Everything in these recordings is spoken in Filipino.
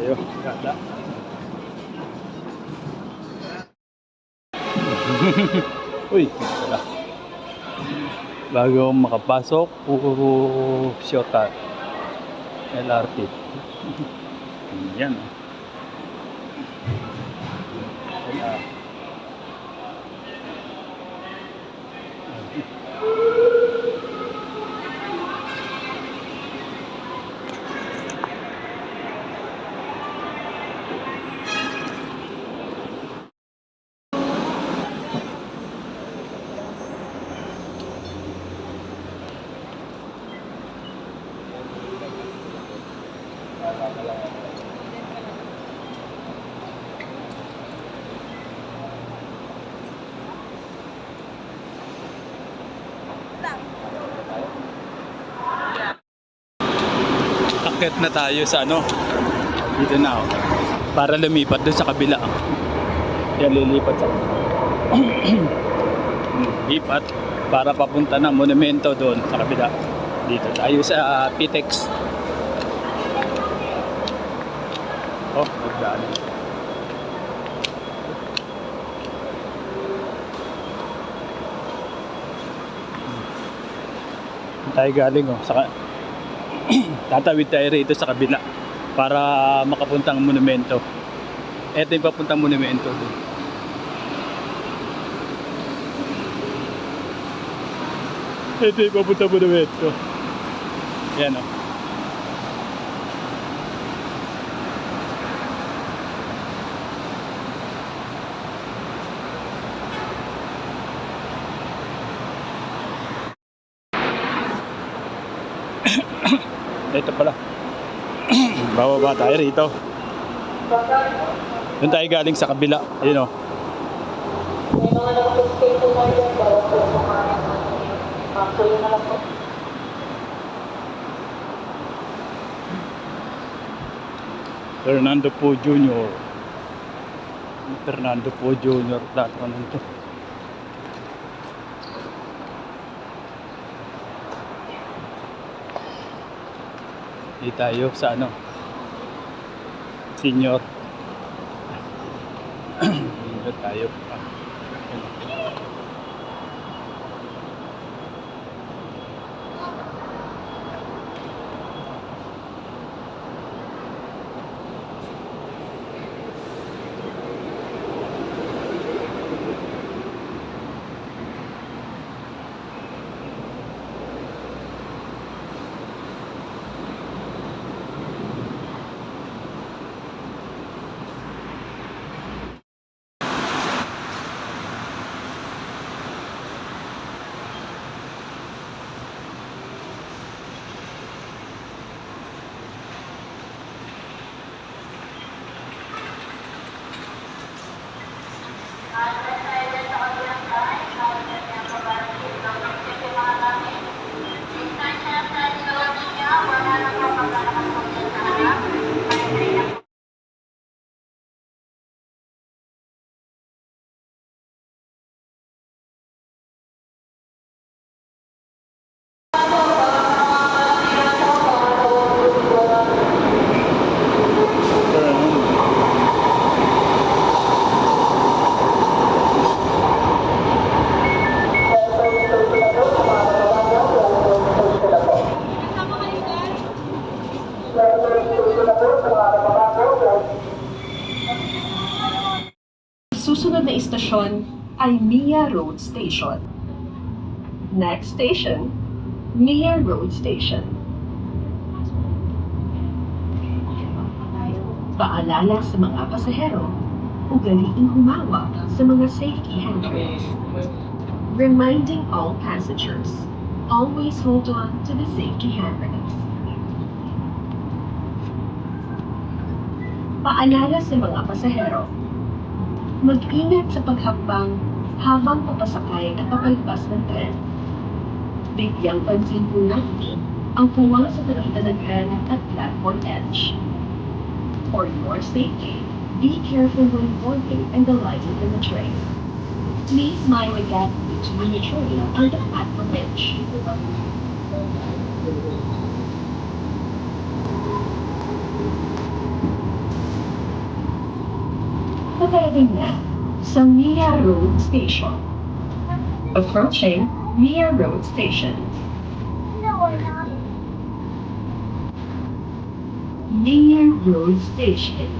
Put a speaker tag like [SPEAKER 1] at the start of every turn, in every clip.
[SPEAKER 1] tayo. Gala. Uy, wala. Bago makapasok, puro shortcut. LRT. Yan. LRT. Akit na tayo sa ano. Dito na oh. Para lumipat doon sa kabila. Yan, lilipat sa lipat para papunta na monumento doon sa kabila. Dito tayo sa Pitex. Oh, magdaan. Tayo galing oh. Saka tatawid tayo rito sa kabila para makapuntang monumento. Ito yung papuntang monumento doon. Ito yung papuntang monumento. Yan o. Ito pala. Bababa tayo rito. Doon tayo galing sa kabila. Ayun o. Fernando Po Jr. Fernando Po Jr. Lahat ko nito. Di tayo sa ano senior. Dito tayo.
[SPEAKER 2] Susunod na istasyon ay Mia Road Station. Next station, Mia Road Station. Paalala sa mga pasahero, ugaliing humawak sa mga safety handrails. Reminding all passengers, always hold on to the safety handrails. Paalala sa mga pasahero, mag-ingat sa paghakbang habang papasakay at papalpas ng tren. Bigyang pansin po natin ang puwang sa pagitan ng tren at platform edge. For your safety, be careful when boarding and alighting in the train. Please mind the gap between the train and the platform edge. Paparating na sa Mia Road Station. Approaching Mia Road Station. Mia Road Station.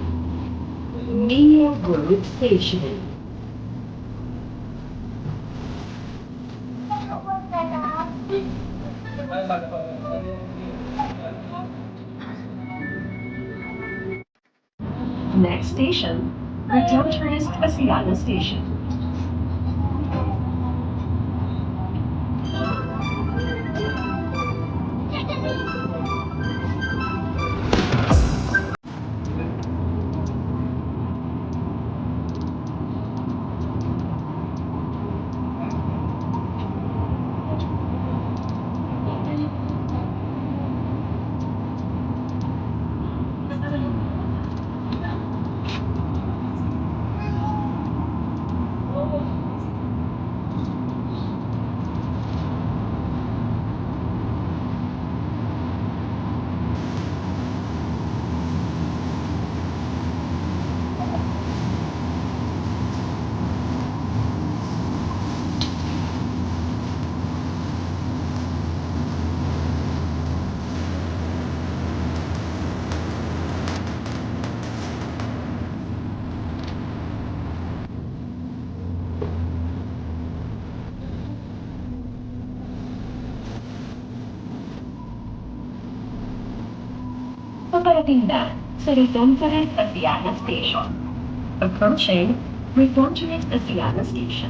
[SPEAKER 2] Mia Road Station. Next station, Redemptorist Asiana Station. Paparating na sa Redemptorist Asiana Station. Approaching Redemptorist Asiana Station.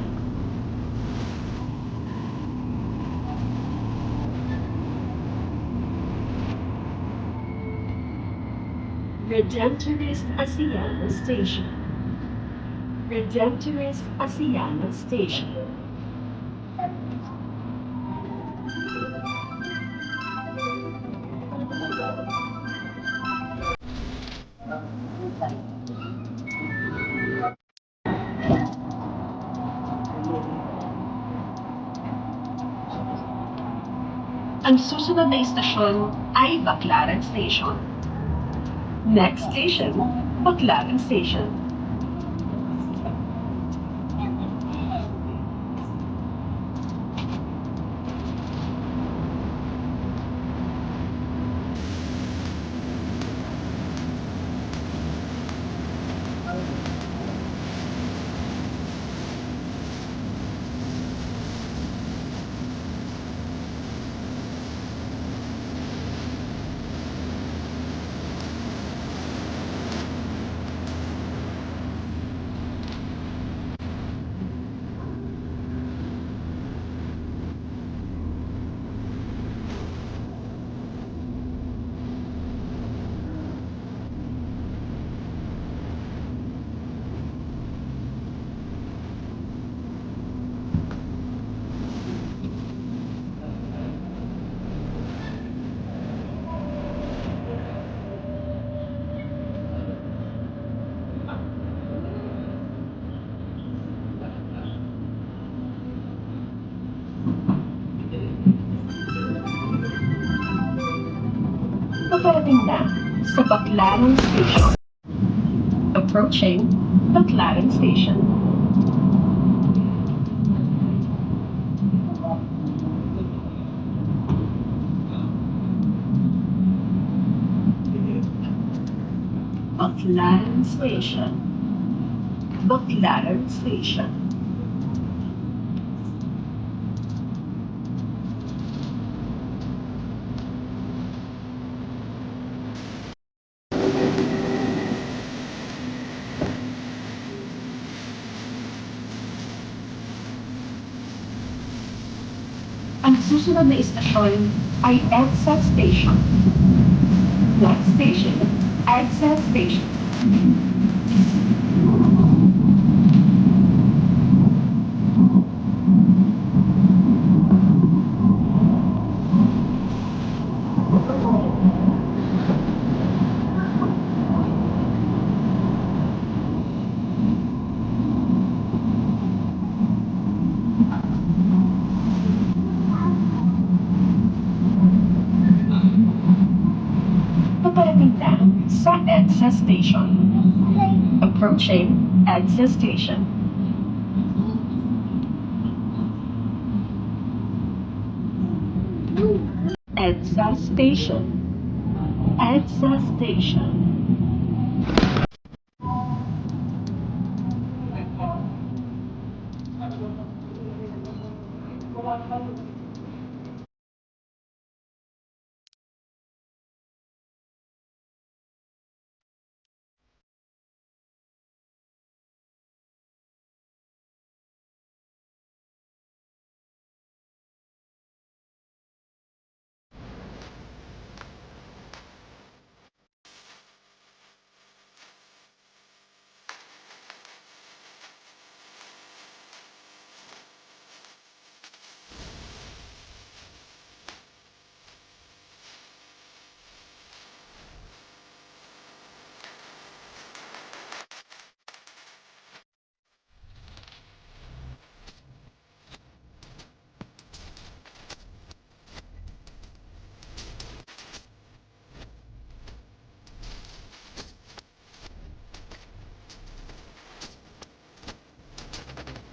[SPEAKER 2] Redemptorist Asiana Station. Redemptorist Asiana Station. Ang susunod na istasyon ay Baclaran Station. Next station, Baclaran Station. Paparating na sa Baclaran Station. Approaching Baclaran Station. Baclaran Station. Baclaran Station. Ang susunod na istasyon ay EDSA Station. Next station, EDSA Station. Paparating na sa EDSA Station. Approaching EDSA Station. EDSA Station. EDSA Station.